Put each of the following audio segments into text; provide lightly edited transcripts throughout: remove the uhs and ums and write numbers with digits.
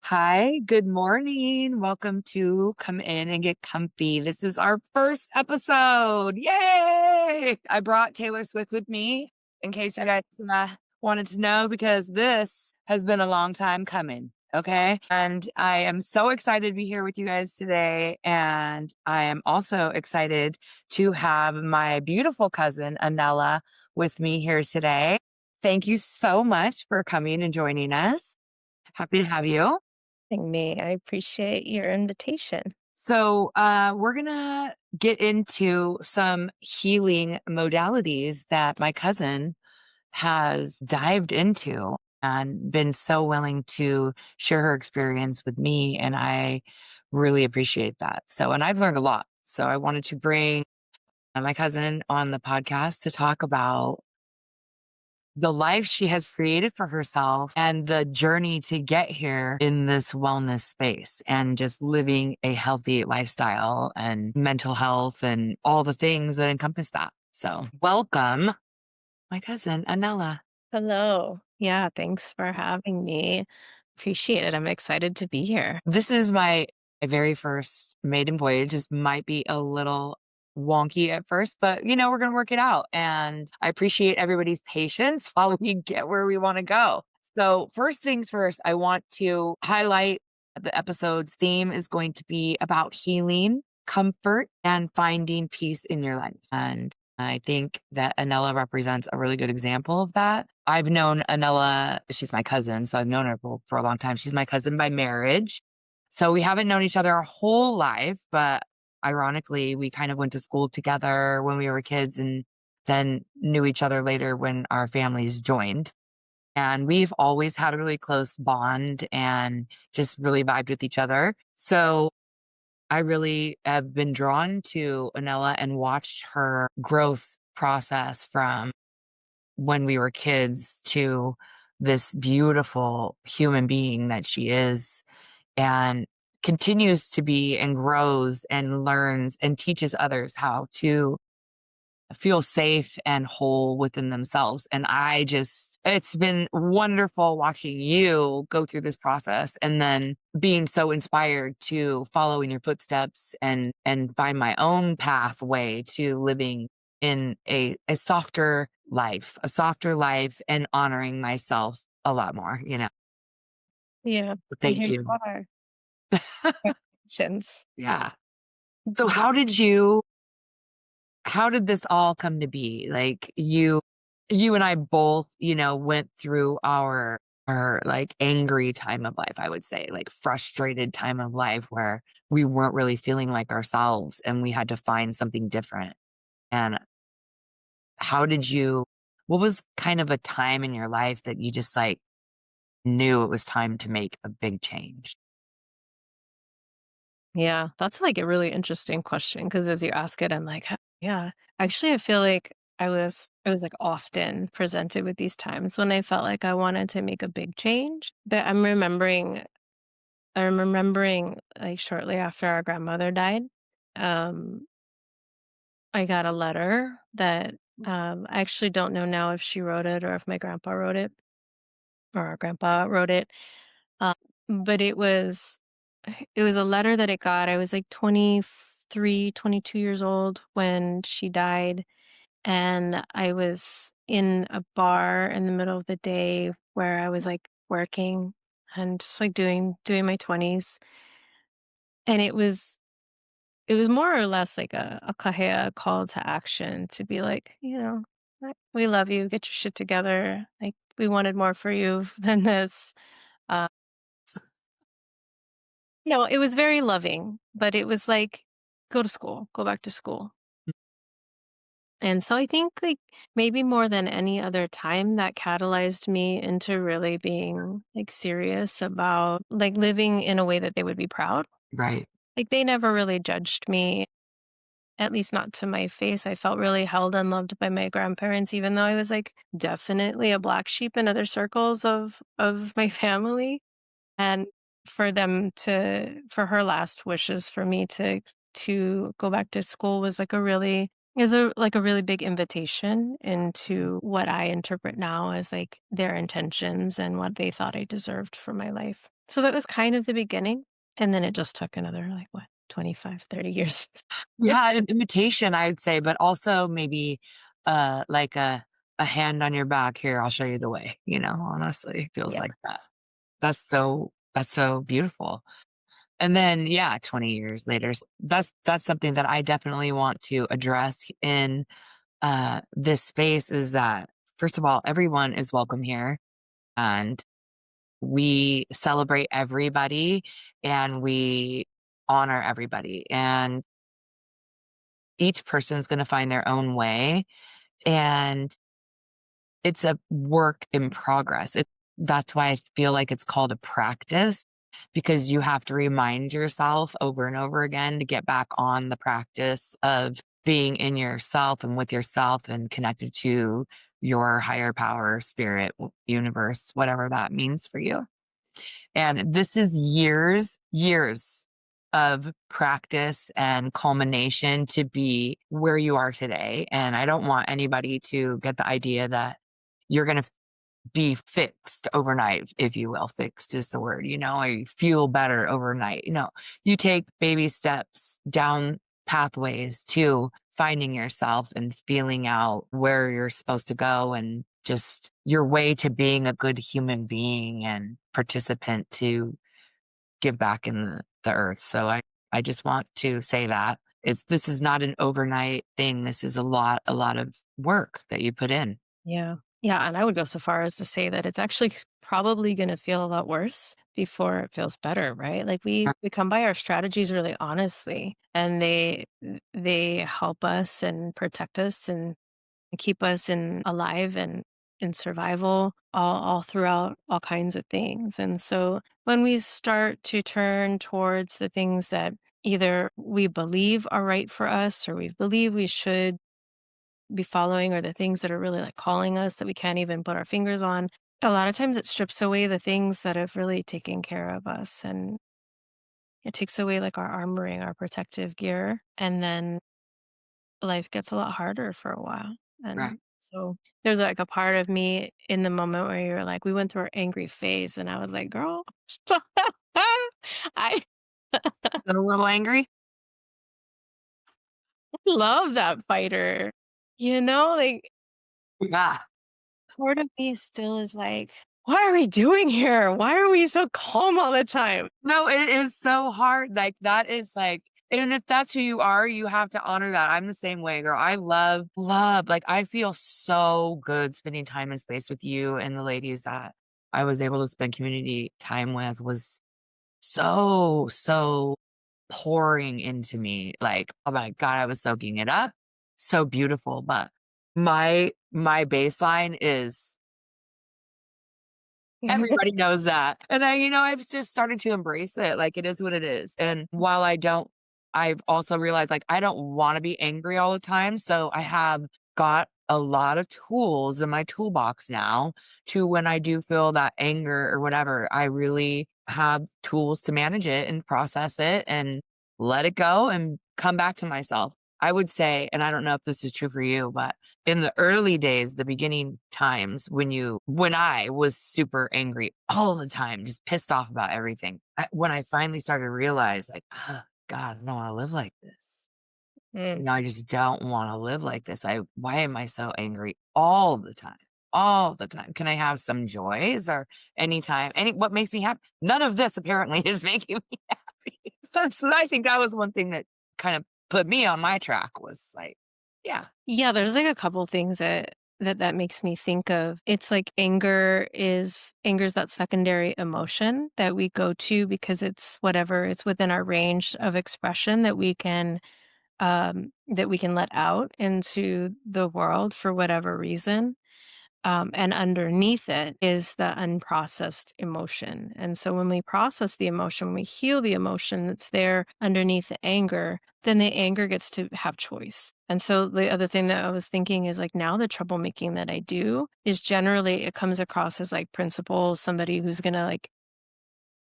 Hi, good morning. Welcome to Come In and Get Comfy. This is our first episode. Yay! I brought Taylor Swift with me in case you guys wanted to know because this has been a long time coming. Okay. And I am so excited to be here with you guys today. And I am also excited to have my beautiful cousin, Anela, with me here today. Thank you so much for coming and joining us. Happy to have you. Me. I appreciate your invitation. We're gonna get into some healing modalities that my cousin has dived into and been so willing to share her experience with me. And I really appreciate that. And I've learned a lot. So I wanted to bring my cousin on the podcast to talk about the life she has created for herself and the journey to get here in this wellness space and just living a healthy lifestyle and mental health and all the things that encompass that. So, welcome, my cousin, Anela. Hello. Yeah, thanks for having me. Appreciate it. I'm excited to be here. This is my very first maiden voyage. This might be a little wonky at first, but we're going to work it out. And I appreciate everybody's patience while we get where we want to go. So, first things first, I want to highlight the episode's theme is going to be about healing, comfort, and finding peace in your life. And I think that Anela represents a really good example of that. I've known Anela, she's my cousin, so I've known her for a long time. She's my cousin by marriage. So we haven't known each other our whole life, but ironically, we kind of went to school together when we were kids and then knew each other later when our families joined. And we've always had a really close bond and just really vibed with each other. So I really have been drawn to Anela and watched her growth process from when we were kids to this beautiful human being that she is and continues to be and grows and learns and teaches others how to feel safe and whole within themselves. And it's been wonderful watching you go through this process and then being so inspired to follow in your footsteps and find my own pathway to living in a softer life and honoring myself a lot more. Yeah, and Thank here you you. are. Congratulations. Yeah. So how did this all come to be? Like you and I both, went through our like angry time of life, I would say, like frustrated time of life where we weren't really feeling like ourselves and we had to find something different. And how did you what was kind of a time in your life that you just like knew it was time to make a big change? Yeah, that's like a really interesting question because as you ask it, I'm like, yeah. Actually, I feel like I was like often presented with these times when I felt like I wanted to make a big change. But I'm remembering like shortly after our grandmother died, um, I got a letter that I actually don't know now if she wrote it or if my grandpa wrote it or our grandpa wrote it. Uh, but it was a letter that it got. I was like 23, 22 years old when she died, and I was in a bar in the middle of the day where I was like working and just like doing my 20s, and it was more or less like a kahea call to action to be like, like, we love you, get your shit together. Like, we wanted more for you than this. Uh, no, it was very loving, but it was like, go to school, go back to school. And so I think like maybe more than any other time that catalyzed me into really being like serious about like living in a way that they would be proud. Right. Like they never really judged me. At least not to my face. I felt really held and loved by my grandparents, even though I was like definitely a black sheep in other circles of my family. And for her last wishes for me to go back to school was like a really is a like a really big invitation into what I interpret now as like their intentions and what they thought I deserved for my life. So that was kind of the beginning, and then it just took another, like, what, 25, 30 years. Yeah, an invitation, I'd say, but also maybe, like a hand on your back, "Here, I'll show you the way," honestly, it feels Yeah, like that. That's so beautiful. And then, yeah, 20 years later, that's something that I definitely want to address in, this space is that, first of all, everyone is welcome here, and we celebrate everybody, and we honor everybody, and each person is gonna find their own way, and it's a work in progress. That's why I feel like it's called a practice, because you have to remind yourself over and over again to get back on the practice of being in yourself and with yourself and connected to your higher power, spirit, universe, whatever that means for you. And this is years of practice and culmination to be where you are today. And I don't want anybody to get the idea that you're going to be fixed overnight, if you will. Fixed is the word, or you feel better overnight. You take baby steps down pathways to finding yourself and feeling out where you're supposed to go and just your way to being a good human being and participant to give back in the earth. So I just want to say that this is not an overnight thing. This is a lot of work that you put in. yeah. Yeah, and I would go so far as to say that it's actually probably gonna feel a lot worse before it feels better, right? Like, we come by our strategies really honestly, and they help us and protect us and keep us in alive and in survival all throughout all kinds of things. And so when we start to turn towards the things that either we believe are right for us or we believe we should be following, or the things that are really like calling us that we can't even put our fingers on, a lot of times it strips away the things that have really taken care of us, and it takes away like our armoring, our protective gear, and then life gets a lot harder for a while. Right. And so there's like a part of me in the moment where you're like, we went through our angry phase, and I was like, girl, I A little angry. love that fighter. Like, Yeah. part of me still is like, what are we doing here? Why are we so calm all the time? No, it is so hard. Like that is like, and if that's who you are, you have to honor that. I'm the same way, girl. I love, like I feel so good spending time and space with you and the ladies that I was able to spend community time with was so pouring into me. Like, oh my God, I was soaking it up. So beautiful. But my baseline is everybody knows that. And I've just started to embrace it. Like it is what it is. And while I've also realized like I don't want to be angry all the time. So I have got a lot of tools in my toolbox now to when I do feel that anger or whatever, I really have tools to manage it and process it and let it go and come back to myself. I would say, and I don't know if this is true for you, but in the early days, the beginning times when I was super angry all the time, just pissed off about everything, when I finally started to realize like, "Oh, God, I don't wanna live like this." Mm. I just don't wanna live like this. Why am I so angry all the time? All the time. Can I have some joys or anytime what makes me happy? None of this apparently is making me happy. So I think that was one thing that kind of put me on my track was like, yeah, Yeah, there's like a couple things that makes me think of. It's like anger's that secondary emotion that we go to because it's whatever it's within our range of expression that we can let out into the world for whatever reason. And underneath it is the unprocessed emotion. And so when we process the emotion, when we heal the emotion that's there underneath the anger, then the anger gets to have choice. And so the other thing that I was thinking is like now the troublemaking that I do is generally it comes across as like principal, somebody who's gonna like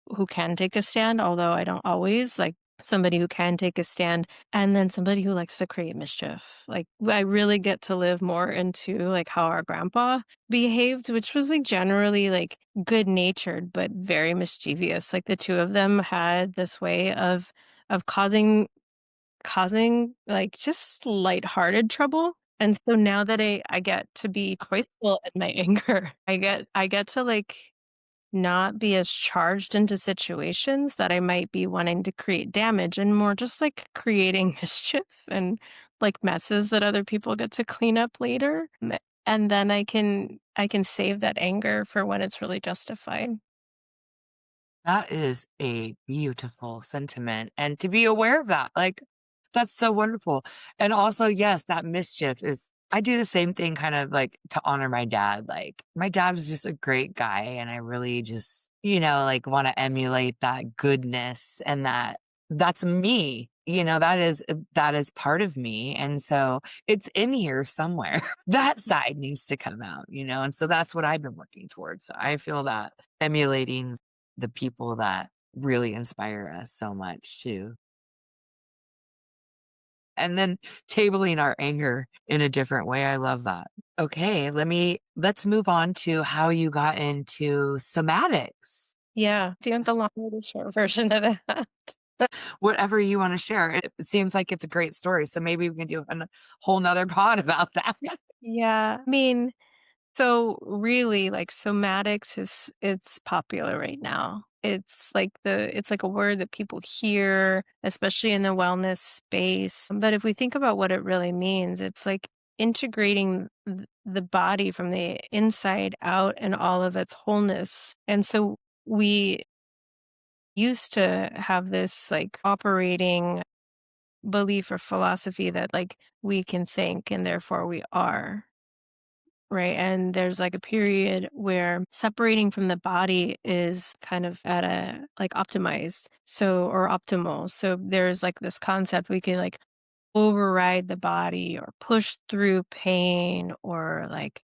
who can take a stand, although I don't always like somebody who can take a stand, and then somebody who likes to create mischief. Like, I really get to live more into, like, how our grandpa behaved, which was, like, generally, like, good-natured, but very mischievous. Like, the 2 of them had this way of causing, like, just lighthearted trouble, and so now that I get to be choiceful in my anger, I get to, like, not be as charged into situations that I might be wanting to create damage and more just like creating mischief and like messes that other people get to clean up later. And then I can save that anger for when it's really justified. That is a beautiful sentiment, and to be aware of that, like, that's so wonderful, and also, yes, that mischief is I do the same thing kind of, like, to honor my dad, like, my dad was just a great guy, and I really just, like, wanna emulate that goodness and that's me, that is part of me, and so it's in here somewhere. That side needs to come out, and so that's what I've been working towards, so I feel that emulating the people that really inspire us so much too. And then tabling our anger in a different way, I love that. Okay, let's move on to how you got into somatics. Yeah. Do you want the long or the short version of that? Whatever you wanna share. It seems like it's a great story, so maybe we can do a whole 'nother pod about that. Yeah. I mean, so really, like, somatics is it's popular right now. It's like a word that people hear, especially in the wellness space. But if we think about what it really means, it's like integrating the body from the inside out and all of its wholeness. And so we used to have this like operating belief or philosophy that like we can think and therefore we are. Right, and there's, like, a period where separating from the body is kind of at a like, optimized, so or optimal, so there's, like, this concept we could, like, override the body or push through pain or, like,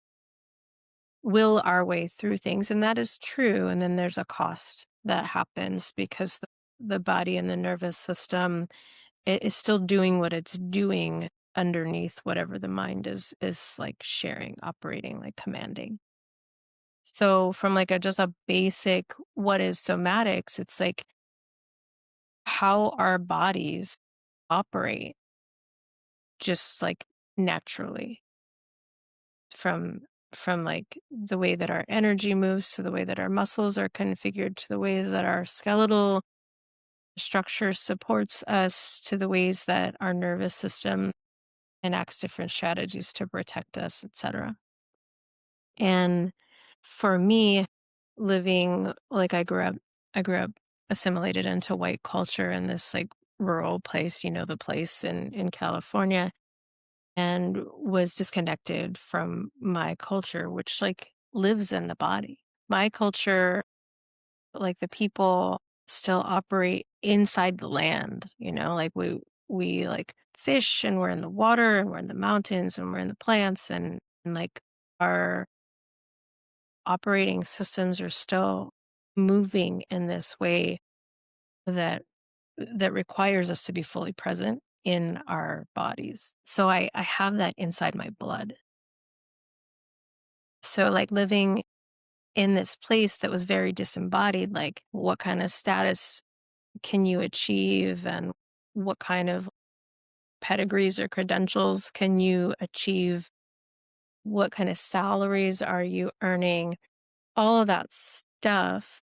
will our way through things, and that is true, and then there's a cost that happens because the body and the nervous system is still doing what it's doing underneath whatever the mind is, like, sharing, operating, like, commanding. So from like a just a basic what is somatics, it's like how our bodies operate just like naturally from like the way that our energy moves to the way that our muscles are configured to the ways that our skeletal structure supports us to the ways that our nervous system enacts different strategies to protect us, etc. And for me, living like I grew up assimilated into white culture in this like rural place, the place in California, and was disconnected from my culture, which like lives in the body. My culture, like the people still operate inside the land, like we like fish and we're in the water and we're in the mountains and we're in the plants and like our operating systems are still moving in this way that requires us to be fully present in our bodies. So I have that inside my blood. So like living in this place that was very disembodied, like what kind of status can you achieve and what kind of pedigrees or credentials can you achieve? What kind of salaries are you earning? All of that stuff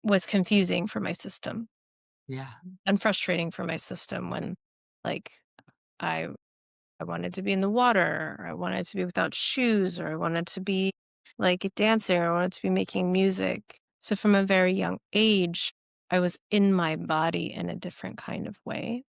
was confusing for my system Yeah. and frustrating for my system when, like, I I wanted to be in the water, or I wanted to be without shoes, or I wanted to be, like, dancing, or I wanted to be making music. So from a very young age, I was in my body in a different kind of way.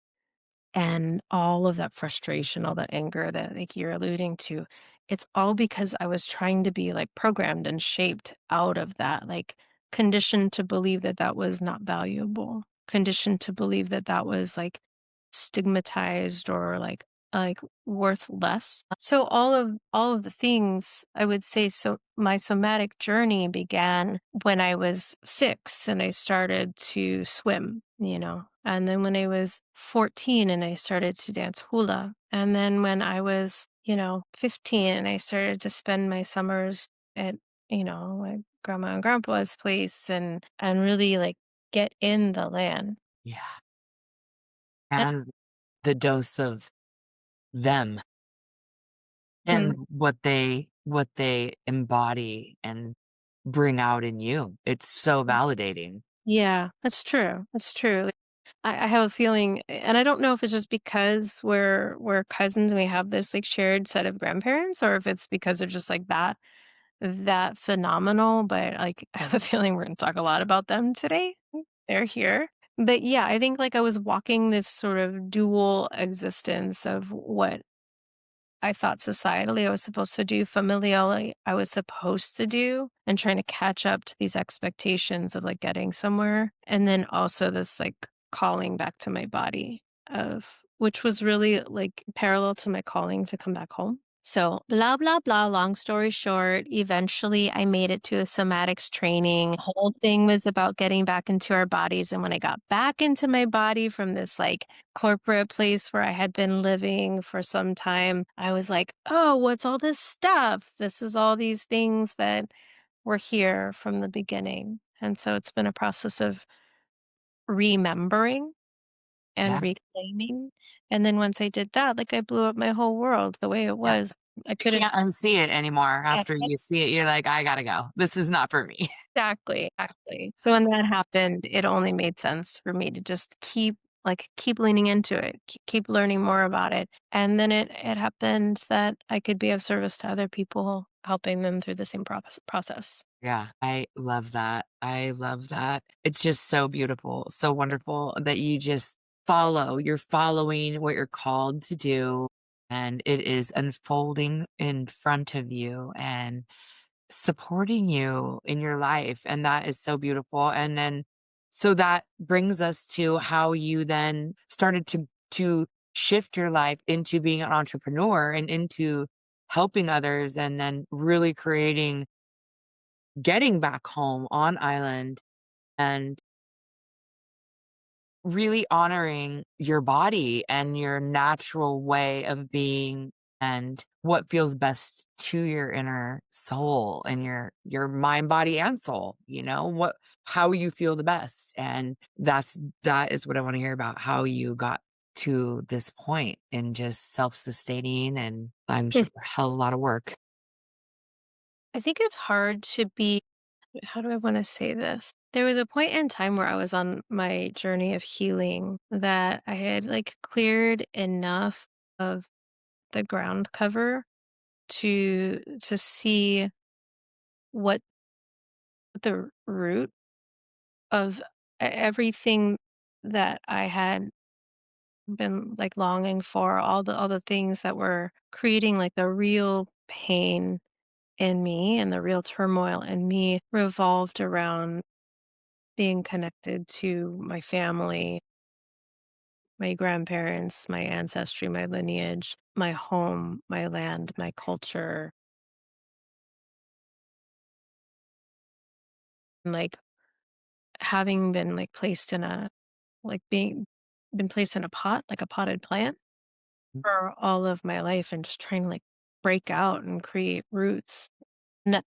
And all of that frustration, all that anger that, like, you're alluding to, it's all because I was trying to be, like, programmed and shaped out of that, like, conditioned to believe that that was not valuable, conditioned to believe that that was, like, stigmatized or, like, like, worth less. So all of the things I would say, so my somatic journey began when I was 6 and I started to swim, you know. And then when I was 14 and I started to dance hula. And then when I was, 15 and I started to spend my summers at, my grandma and grandpa's place and really like get in the land. Yeah. And the dose of them and what they embody and bring out in you. It's so validating. Yeah, that's true. That's true. Like, I have a feeling, and I don't know if it's just because we're cousins and we have this like shared set of grandparents, or if it's because of just like that phenomenal. But like, I have a feeling we're going to talk a lot about them today. They're here. But yeah, I think like I was walking this sort of dual existence of what I thought societally I was supposed to do, familially I was supposed to do, and trying to catch up to these expectations of like getting somewhere. And then also this like calling back to my body of which was really like parallel to my calling to come back home. So, blah, blah, blah. Long story short, eventually I made it to a somatics training. The whole thing was about getting back into our bodies. And when I got back into my body from this like corporate place where I had been living for some time, I was like, oh, what's all this stuff? This is all these things that were here from the beginning. And so it's been a process of remembering Yeah. and reclaiming. And then once I did that, like I blew up my whole world the way it Yeah. was. I You couldn't can't unsee it anymore. After you see it, you're like, "I gotta go. This is not for me." exactly, exactly. So when that happened, it only made sense for me to just keep leaning into it, keep learning more about it. And then it happened that I could be of service to other people, helping them through the same process. Yeah, I love that. I love that. It's just so beautiful, so wonderful that you just you're following what you're called to do, and it is unfolding in front of you and supporting you in your life, and that is so beautiful, and then so that brings us to how you then started to shift your life into being an entrepreneur and into helping others and then really creating getting back home on island and really honoring your body and your natural way of being and what feels best to your inner soul and your mind, body, and soul, what how you feel the best. And that is what I want to hear about, how you got to this point in just self-sustaining and I'm Hmm. sure a hell of a lot of work. I think it's hard to be, how do I want to say this? There was a point in time where I was on my journey of healing that I had like cleared enough of the ground cover to see what the root of everything that I had been like longing for, all the things that were creating like the real pain in me and the real turmoil in me revolved around being connected to my family, my grandparents, my ancestry, my lineage, my home, my land, my culture, and like having been like placed in a like being been placed in a pot, like a potted plant for all of my life and just trying to like break out and create roots. And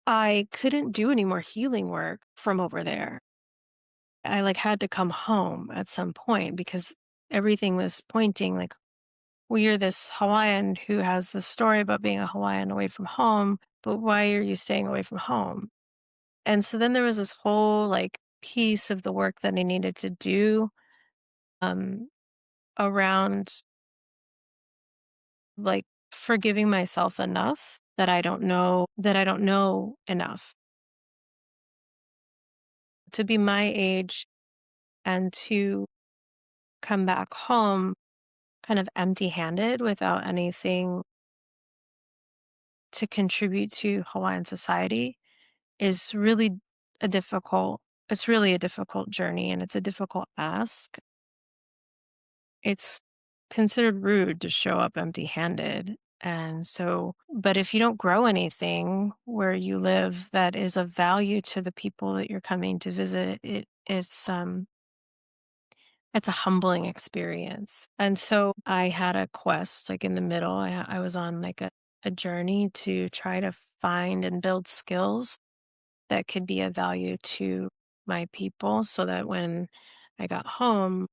I couldn't do any more healing work from over there. I like had to come home at some point because everything was pointing like, well, you're this Hawaiian who has this story about being a Hawaiian away from home, but why are you staying away from home? And so then there was this whole like piece of the work that I needed to do um, around like forgiving myself enough that I don't know enough to be my age and to come back home kind of empty-handed without anything to contribute to Hawaiian society is really a difficult it's really a difficult journey and it's a difficult ask. It's considered rude to show up empty-handed. And so, but if you don't grow anything where you live that is of value to the people that you're coming to visit, it's a humbling experience. And so I had a quest like in the middle. I was on like a journey to try to find and build skills that could be of value to my people so that when I got home,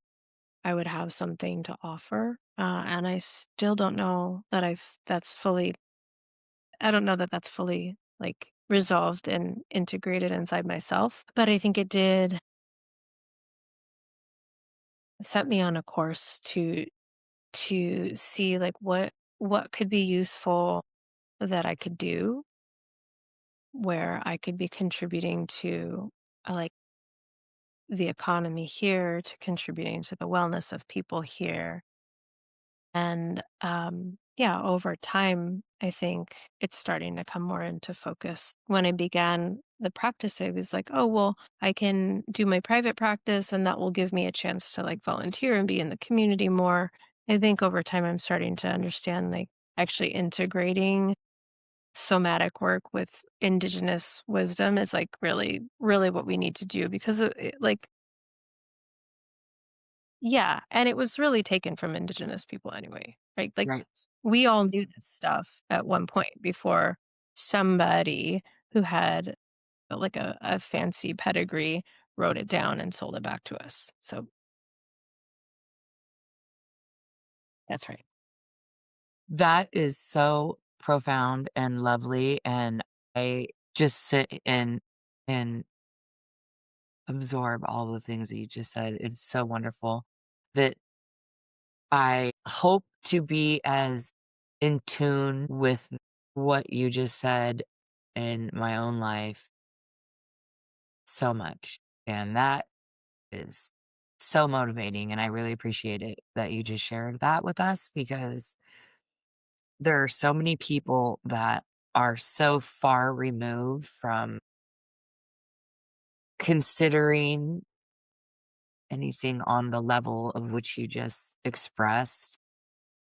I would have something to offer. And I still don't know that I don't know that that's fully like resolved and integrated inside myself. But I think it did set me on a course to see like what could be useful that I could do where I could be contributing to like the economy here, to contributing to the wellness of people here. And yeah, over time, I think it's starting to come more into focus. When I began the practice, I was like, oh, well, I can do my private practice and that will give me a chance to like volunteer and be in the community more. I think over time, I'm starting to understand like actually integrating somatic work with indigenous wisdom is like really, really what we need to do because like yeah, and it was really taken from indigenous people anyway, right? Like, Right. we all knew this stuff at one point before somebody who had, like, a fancy pedigree wrote it down and sold it back to us. So, that's right. That is so profound and lovely, and I just sit and absorb all the things that you just said. It's so wonderful that I hope to be as in tune with what you just said in my own life so much, and that is so motivating, and I really appreciate it that you just shared that with us because there are so many people that are so far removed from considering anything on the level of which you just expressed.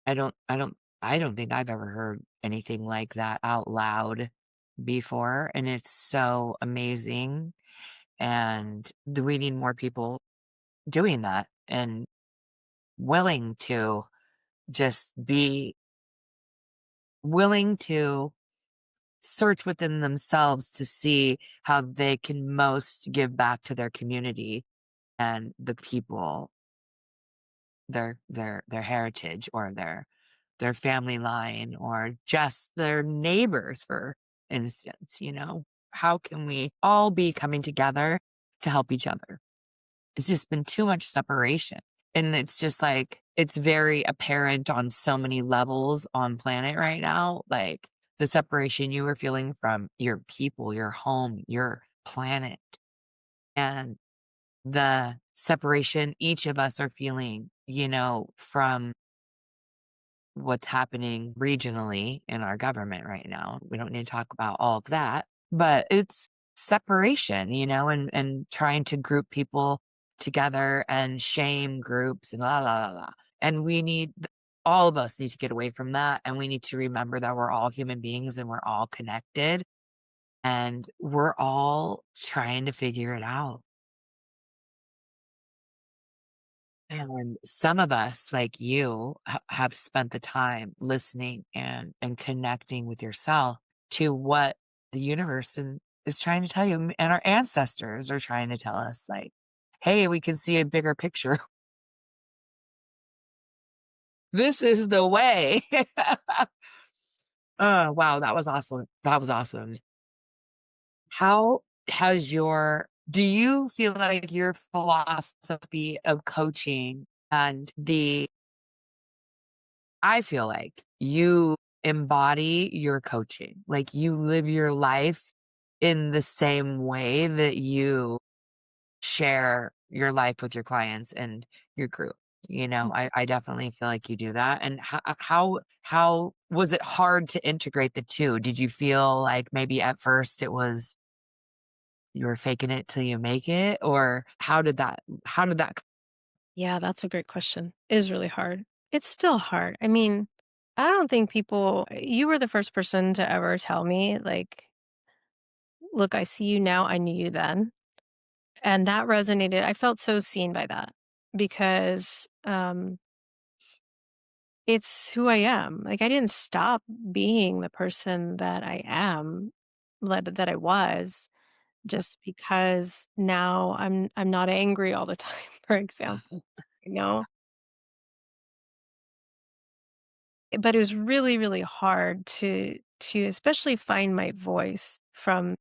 I don't think I've ever heard anything like that out loud before, and it's so amazing, and we need more people doing that and willing to just be willing to search within themselves to see how they can most give back to their community and the people, their heritage or their family line or just their neighbors, for instance, you know? How can we all be coming together to help each other? It's just been too much separation. And it's just like, it's very apparent on so many levels on planet right now. Like the separation you were feeling from your people, your home, your planet, and the separation each of us are feeling, you know, from what's happening regionally in our government right now. We don't need to talk about all of that, but it's separation, you know, and trying to group people together and shame groups and la la la la. And all of us need to get away from that and we need to remember that we're all human beings and we're all connected and we're all trying to figure it out. And some of us, like you, have spent the time listening and connecting with yourself to what the universe is trying to tell you, and our ancestors are trying to tell us, like, "Hey, we can see a bigger picture. This is the way." Oh, wow, that was awesome. That was awesome. How has your do you feel like your philosophy of coaching and the I feel like you embody your coaching. Like you live your life in the same way that you share your life with your clients and your group. You know, I definitely feel like you do that. And how was it hard to integrate the two? Did you feel like maybe at first it was you were faking it till you make it, or how did that? Yeah, that's a great question. It is really hard. It's still hard. I mean, I don't think people you were the first person to ever tell me, like, "Look, I see you now, I knew you then." And that resonated. I felt so seen by that because, it's who I am. Like, I didn't stop being the person that I am, that I was, just because now I'm not angry all the time, for example, you know? But it was really, really hard to especially find my voice from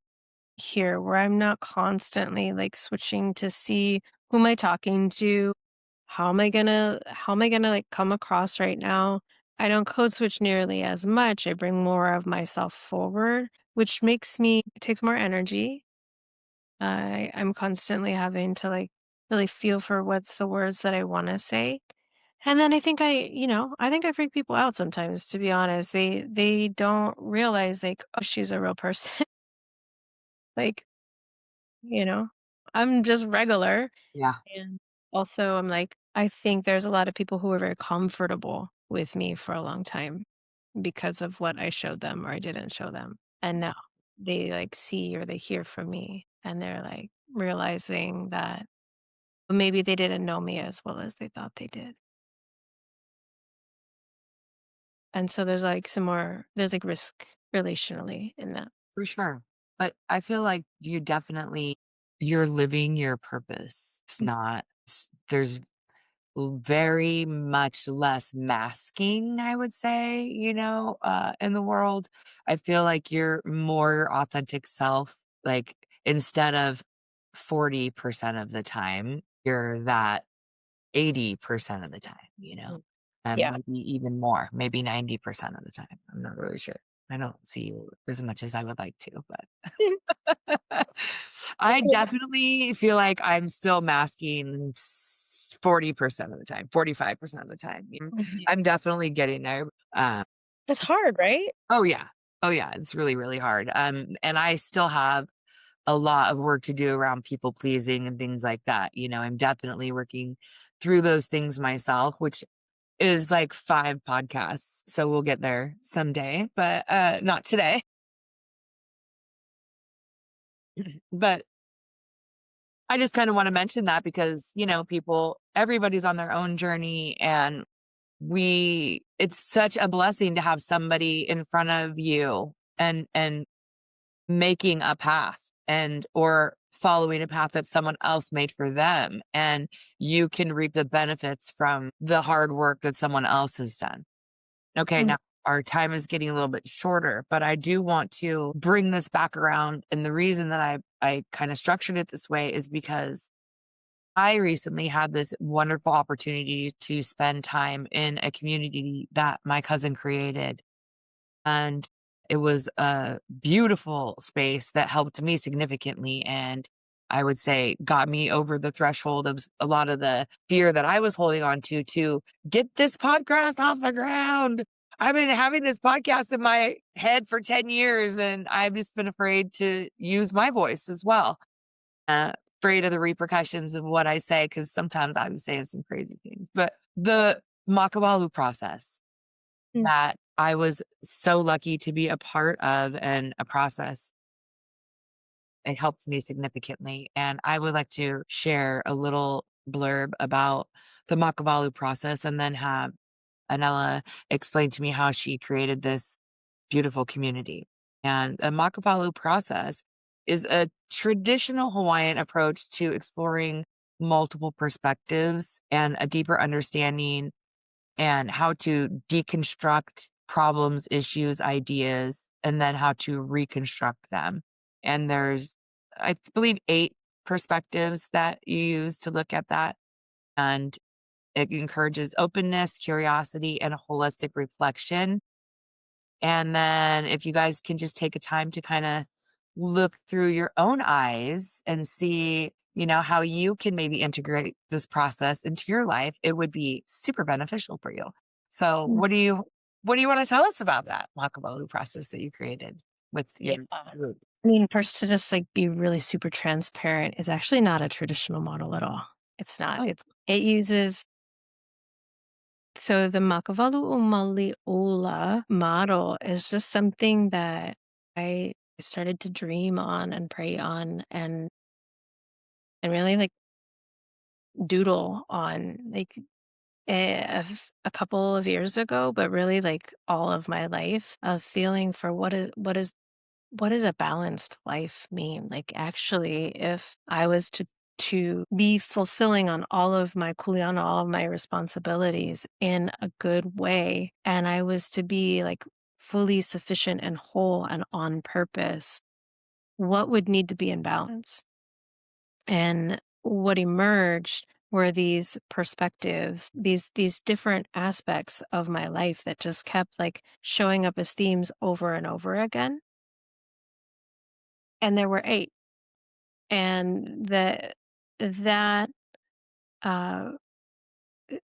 here where I'm not constantly, like, switching to see who am I talking to? How am I gonna, like, come across right now? I don't code switch nearly as much. I bring more of myself forward, which makes me it takes more energy. I'm constantly having to, like, really feel for what's the words that I wanna say. And then I think I freak people out sometimes, to be honest. They don't realize, like, "Oh, she's a real person." Like, you know, I'm just regular. Yeah, And also, I'm like, I think there's a lot of people who were very comfortable with me for a long time because of what I showed them or I didn't show them. And now they like see or they hear from me and they're like realizing that maybe they didn't know me as well as they thought they did. And so there's like risk relationally in that. for sure. But I feel like you're living your purpose. It's not, there's very much less masking, I would say, in the world. I feel like you're more your authentic self. Like instead of 40% of the time, you're that 80% of the time, Mm. and Yeah. maybe even more, maybe 90% of the time. I'm not really sure. I don't see you as much as I would like to, but I definitely feel like I'm still masking 40% of the time, 45% of the time. Mhm. I'm definitely getting there. It's hard, right? Oh yeah. Oh yeah. It's really, really hard. And I still have a lot of work to do around people pleasing and things like that. I'm definitely working through those things myself, which is like 5 podcasts. So we'll get there someday, but not today. But I just kind of want to mention that because, everybody's on their own journey and it's such a blessing to have somebody in front of you and making a path and or following a path that someone else made for them, and you can reap the benefits from the hard work that someone else has done. Okay, Mhm. now our time is getting a little bit shorter, but I do want to bring this back around, and the reason that I kind of structured it this way is because I recently had this wonderful opportunity to spend time in a community that my cousin created, and it was a beautiful space that helped me significantly, and I would say got me over the threshold of a lot of the fear that I was holding on to get this podcast off the ground. I've been having this podcast in my head for 10 years, and I've just been afraid to use my voice as well. Uh, Afraid of the repercussions of what I say because sometimes I'm saying some crazy things. But the Makawalu process Mm. that I was so lucky to be a part of, and a process, it helped me significantly. And I would like to share a little blurb about the Makawalu process and then have Anela explain to me how she created this beautiful community. And a Makawalu process is a traditional Hawaiian approach to exploring multiple perspectives and a deeper understanding and how to deconstruct problems, issues, ideas, and then how to reconstruct them. And there's, I believe, 8 perspectives that you use to look at that. And it encourages openness, curiosity, and a holistic reflection. And then if you guys can just take a time to kind of look through your own eyes and see, how you can maybe integrate this process into your life, it would be super beneficial for you. So Mm. what do you want to tell us about that Makabalu process that you created with Yeah. your group? I mean, first to just like be really super transparent is actually not a traditional model at all. It's not. Oh, It uses So the Makawalu Umali'ula model is just something that I started to dream on and pray on and really like doodle on like a couple of years ago, but really like all of my life of feeling for what does a balanced life mean? Like actually, if I was to be fulfilling on all of my kuleana, all of my responsibilities in a good way, and I was to be like fully sufficient and whole and on purpose, what would need to be in balance? And what emerged were these perspectives, these different aspects of my life that just kept like showing up as themes over and over again. And there were 8. And that uh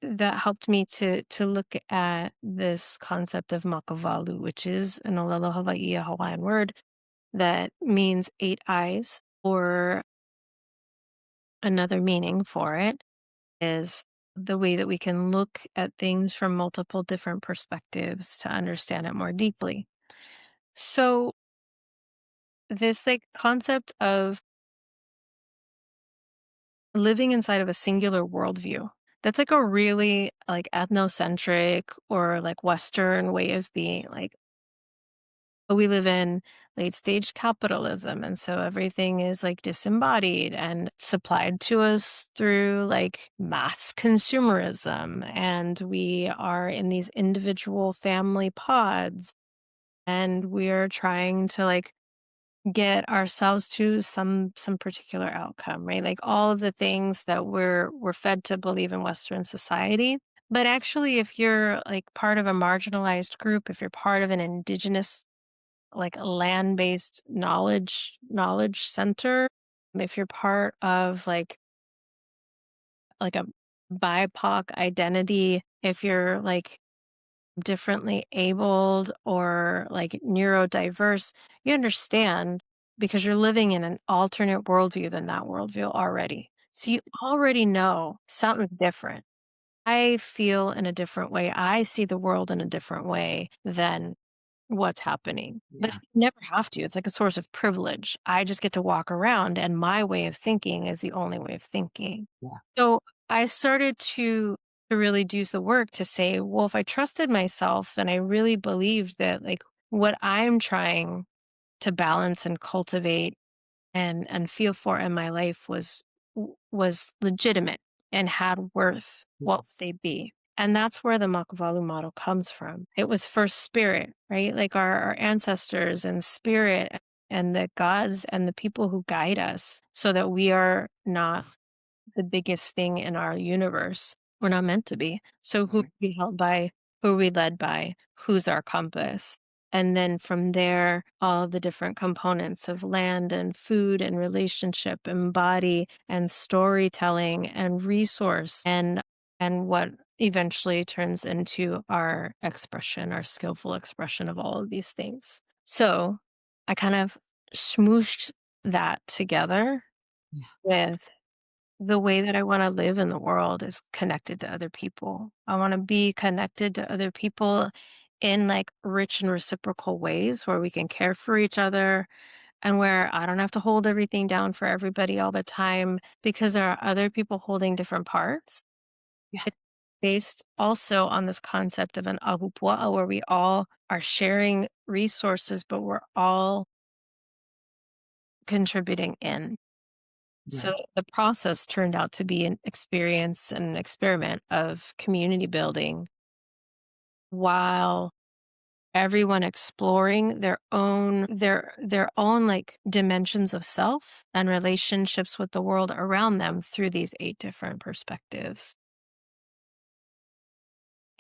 that helped me to look at this concept of Makawalu, which is an Olelo Hawaii, a Hawaiian word that means 8 eyes, or another meaning for it is the way that we can look at things from multiple different perspectives to understand it more deeply. So this like concept of living inside of a singular worldview. That's like a really like ethnocentric or like Western way of being. Like we live in late stage capitalism. And so everything is like disembodied and supplied to us through like mass consumerism. And we are in these individual family pods and we're trying to like get ourselves to some particular outcome, right? Like all of the things that we're fed to believe in Western society. But actually, if you're like part of a marginalized group, if you're part of an indigenous, like land-based knowledge center, if you're part of like a BIPOC identity, if you're like differently abled or like neurodiverse, you understand because you're living in an alternate worldview than that worldview already. So you already know something different. I feel in a different way. I see the world in a different way than what's happening. But Yeah. you never have to. It's like a source of privilege. I just get to walk around, and my way of thinking is the only way of thinking. Yeah. So I started to really do the work to say, well, if I trusted myself and I really believed that like what I'm trying to balance and cultivate and feel for in my life was legitimate and had worth, what would Yes. they be? And that's where the Makavalu model comes from. It was first spirit, right? Like our ancestors and spirit and the gods and the people who guide us so that we are not the biggest thing in our universe. We're not meant to be. So who are Right. we held by? Who are we led by? Who's our compass? And then from there, all the different components of land and food and relationship and body and storytelling and resource and what eventually turns into our expression, our skillful expression of all of these things. So I kind of smooshed that together Yeah. with the way that I wanna live in the world is connected to other people. I wanna be connected to other people in, like, rich and reciprocal ways where we can care for each other and where I don't have to hold everything down for everybody all the time because there are other people holding different parts. Yeah. It's based also on this concept of an ahupua'a where we all are sharing resources, but we're all contributing in. So Right. the process turned out to be an experience and an experiment of community building while everyone exploring their own like dimensions of self and relationships with the world around them through these 8 different perspectives.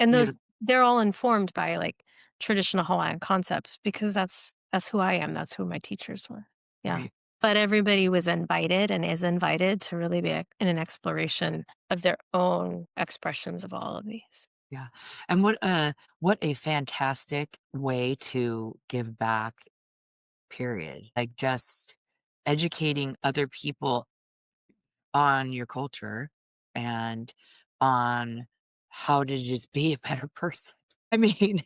And those Beautiful. they're all informed by like traditional Hawaiian concepts because that's who I am. That's who my teachers were. Yeah. Right. But everybody was invited and is invited to really be in an exploration of their own expressions of all of these. Yeah. And what a fantastic way to give back, period. Like just educating other people on your culture and on how to just be a better person. I mean,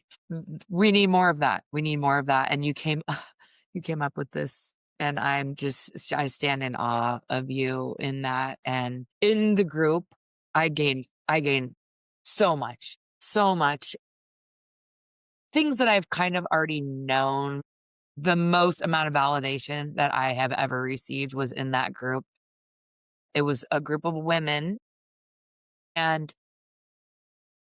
we need more of that. We need more of that. And you came up with this, and I stand in awe of you in that. And in the group, I gained so much things that I've kind of already known. The most amount of validation that I have ever received was in that group. It was a group of women, and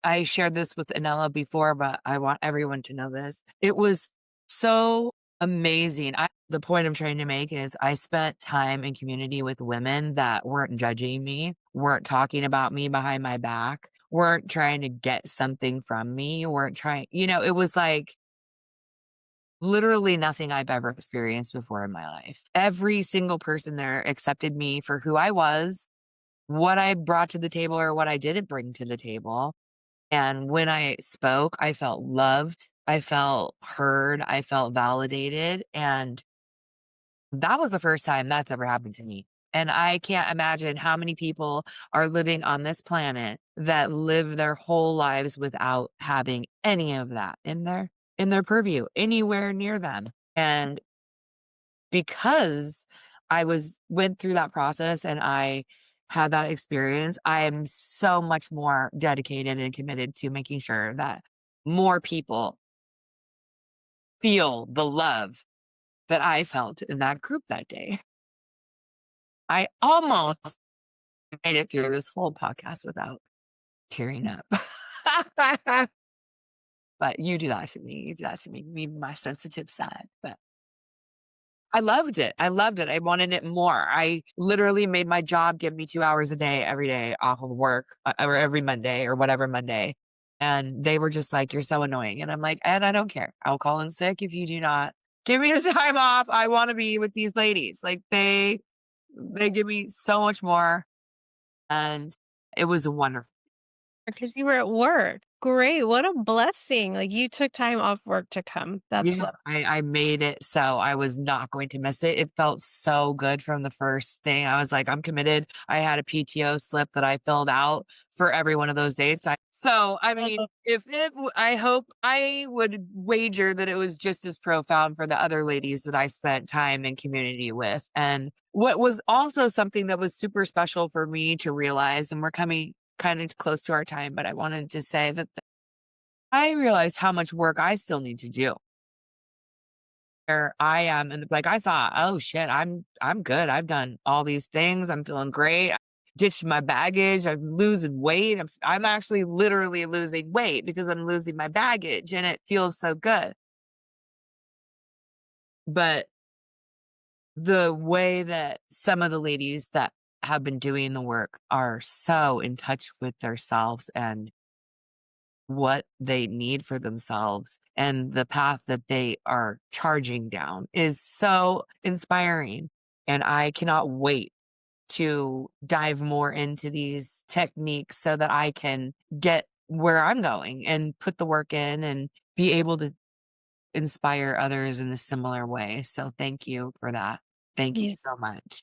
I shared this with Anela before, but I want everyone to know this. It was so amazing. The point I'm trying to make is I spent time in community with women that weren't judging me, weren't talking about me behind my back, weren't trying to get something from me, weren't trying, it was like literally nothing I've ever experienced before in my life. Every single person there accepted me for who I was, what I brought to the table or what I didn't bring to the table. And when I spoke, I felt loved, I felt heard, I felt validated, and that was the first time that's ever happened to me. And I can't imagine how many people are living on this planet that live their whole lives without having any of that in their purview, anywhere near them. And because I went through that process and I had that experience, I am so much more dedicated and committed to making sure that more people feel the love that I felt in that group that day. I almost made it through this whole podcast without tearing up. But you do that to me. You do that to me, my sensitive side. But I loved it. I loved it. I wanted it more. I literally made my job give me 2 hours a day every day off of work, or every Monday or whatever Monday. And they were just like, "You're so annoying." And I'm like, "And I don't care. I'll call in sick if you do not give me the time off. I wanna be with these ladies." Like, they give me so much more, and it was wonderful. Because you were at work. Great, what a blessing, like, you took time off work to come. That's Yeah, love. I made it so I was not going to miss it. It felt so good from the first thing. I was like, "I'm committed." I had a PTO slip that I filled out for every one of those dates. I mean, if it w I hope I would wager that it was just as profound for the other ladies that I spent time in community with. And what was also something that was super special for me to realize, and we're coming kinda close to our time, but I wanted to say that I realized how much work I still need to do. Where I am, and, like, I thought, "Oh, shit, I'm good. I've done all these things. I'm feeling great. I ditched my baggage. I'm losing weight. I'm actually literally losing weight because I'm losing my baggage, and it feels so good." But the way that some of the ladies that have been doing the work are so in touch with themselves and what they need for themselves and the path that they are charging down is so inspiring. And I cannot wait to dive more into these techniques so that I can get where I'm going and put the work in and be able to inspire others in a similar way. So thank you for that. Thank you Yeah, so much.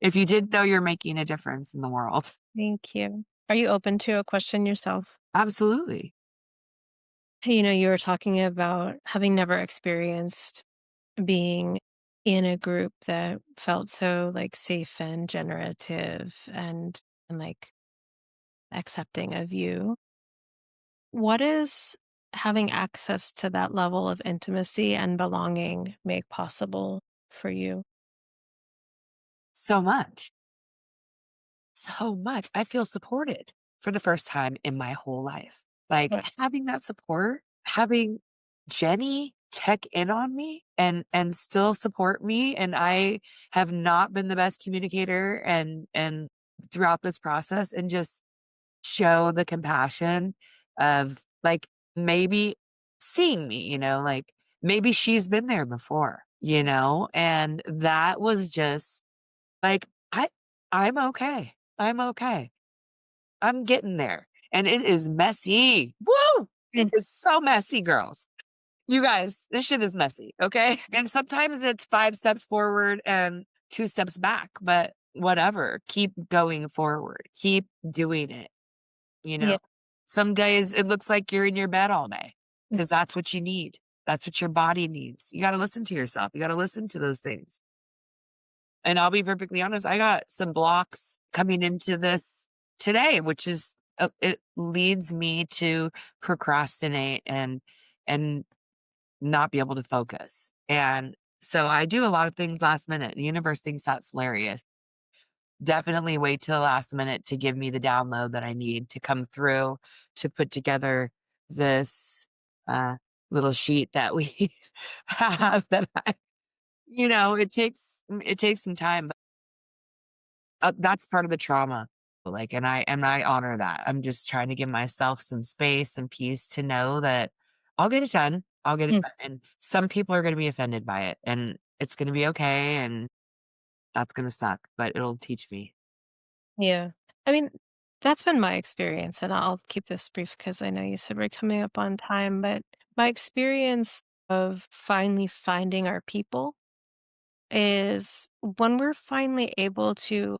If you didn't know, you're making a difference in the world. thank you. Are you open to a question yourself? Absolutely. You were talking about having never experienced being in a group that felt so, like, safe and generative and, like, accepting of you. What is having access to that level of intimacy and belonging make possible for you? So much. So much. I feel supported for the first time in my whole life. Like, What having that support, having Jenny check in on me and still support me, and I have not been the best communicator and throughout this process, and just show the compassion of, like, maybe seeing me, like, maybe she's been there before, and that was just like, I'm okay. I'm okay. I'm getting there, and it is messy. Woo! It Mm. is so messy, girls. You guys, this shit is messy, okay? And sometimes it's 5 steps forward and 2 steps back, but whatever. Keep going forward. Keep doing it. you know? Yeah. Some days it looks like you're in your bed all day because that's what you need. That's what your body needs. You gotta listen to yourself. You gotta listen to those things. And I'll be perfectly honest, I got some blocks coming into this today, which is it leads me to procrastinate and not be able to focus. And so I do a lot of things last minute. The universe thinks that's hilarious. Definitely wait till the last minute to give me the download that I need to come through to put together this uh little sheet that we have that it takes some time. That's part of the trauma, like, and I honor that. I'm just trying to give myself some space and peace to know that I'll get it done. I'll get it Mm. done, and some people are gonna be offended by it, and it's gonna be okay, and that's gonna suck, but it'll teach me. Yeah. I mean, that's been my experience, and I'll keep this brief because I know you said we're coming up on time, but my experience of finally finding our people is when we're finally able to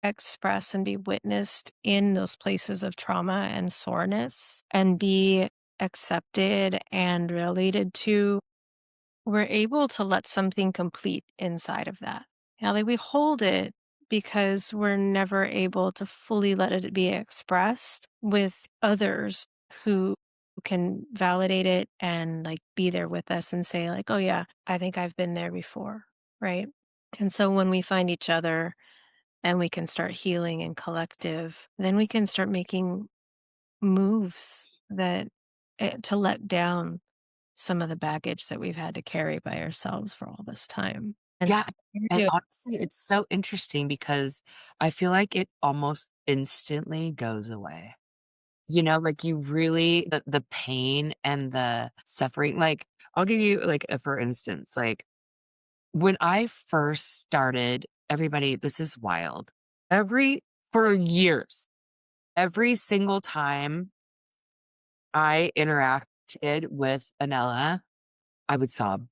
express and be witnessed in those places of trauma and soreness and be accepted and related to, we're able to let something complete inside of that. Yeah, like we hold it because we're never able to fully let it be expressed with others who can validate it and like be there with us and say like, "Oh yeah, I think I've been there before." Right? And so when we find each other and we can start healing and collective, then we can start making moves that to let down some of the baggage that we've had to carry by ourselves for all this time. And Yeah, and yeah. honestly, it's so interesting because I feel like it almost instantly goes away. Like, you really the pain and the suffering, like, I'll give you, like, a for instance, like, when I first started everybody this is wild. For years, every single time I interacted with Anela, I would sob.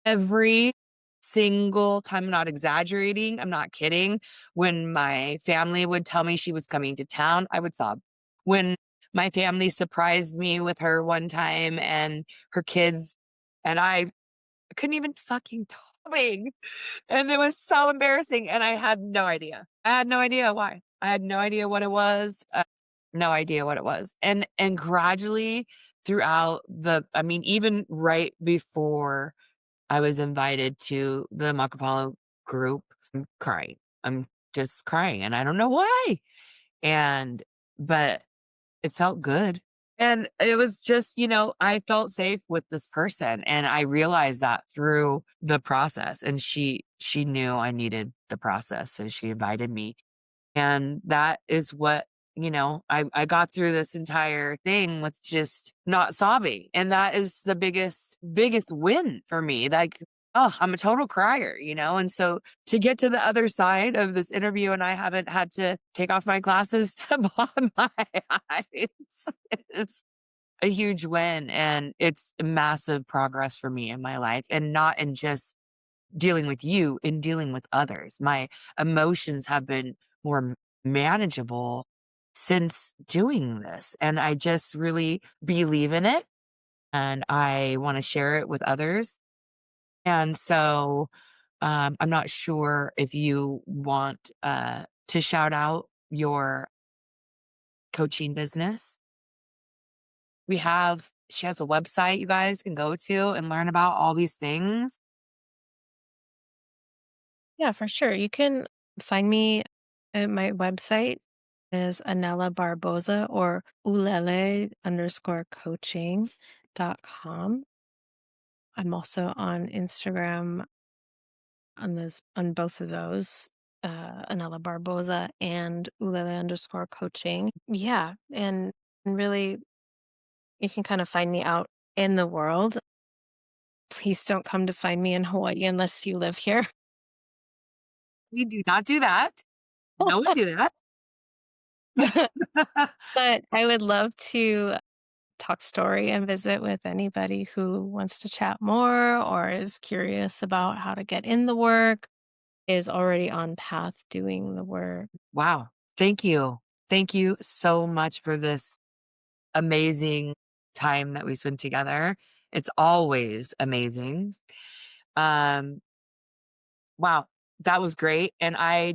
Every single time, I'm not exaggerating, I'm not kidding. When my family would tell me she was coming to town, I would sob. When my family surprised me with her one time and her kids, and I couldn't even fucking sobbing, and it was so embarrassing, and I had no idea. I had no idea why. I had no idea what it was, no idea what it was, and gradually throughout even right before I was invited to the Makawalu group. I'm crying. I'm just crying, and I don't know why. And but it felt good. And it was just, I felt safe with this person, and I realized that through the process, and she knew I needed the process, so she invited me. And that is what, I got through this entire thing with just not sobbing. And that is the biggest win for me. Like, oh, I'm a total crier, And so to get to the other side of this interview and I haven't had to take off my glasses to blot my eyes is a huge win. And it's massive progress for me in my life, and not in just dealing with you, in dealing with others. My emotions have been more manageable since doing this. And I just really believe in it, and I want to share it with others. And so I'm not sure if you want to shout out your coaching business. She has a website you guys can go to and learn about all these things. Yeah, for sure. You can find me at my website is Anela Barboza or ulele_coaching.com. I'm also on Instagram on both of those, Anela Barboza and ulele_coaching. Yeah. And really you can kind of find me out in the world. Please don't come to find me in Hawaii unless you live here. We do not do that. No one do that. But I would love to talk story and visit with anybody who wants to chat more or is curious about how to get in the work, is already on path doing the work. Wow. Thank you. Thank you so much for this amazing time that we spent together. It's always amazing. Um, wow, that was great. And I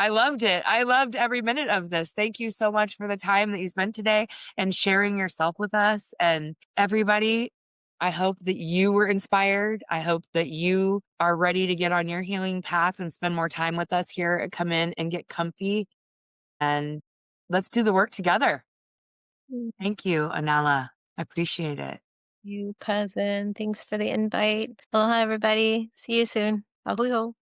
loved it. I loved every minute of this. Thank you so much for the time that you spent today and sharing yourself with us and everybody. I hope that you were inspired. I hope that you are ready to get on your healing path and spend more time with us here at Come In and Get Comfy. And let's do the work together. Mm. Thank you, Anela. I appreciate it. You cousin, thanks for the invite. Aloha, everybody. See you soon. Ahuiho.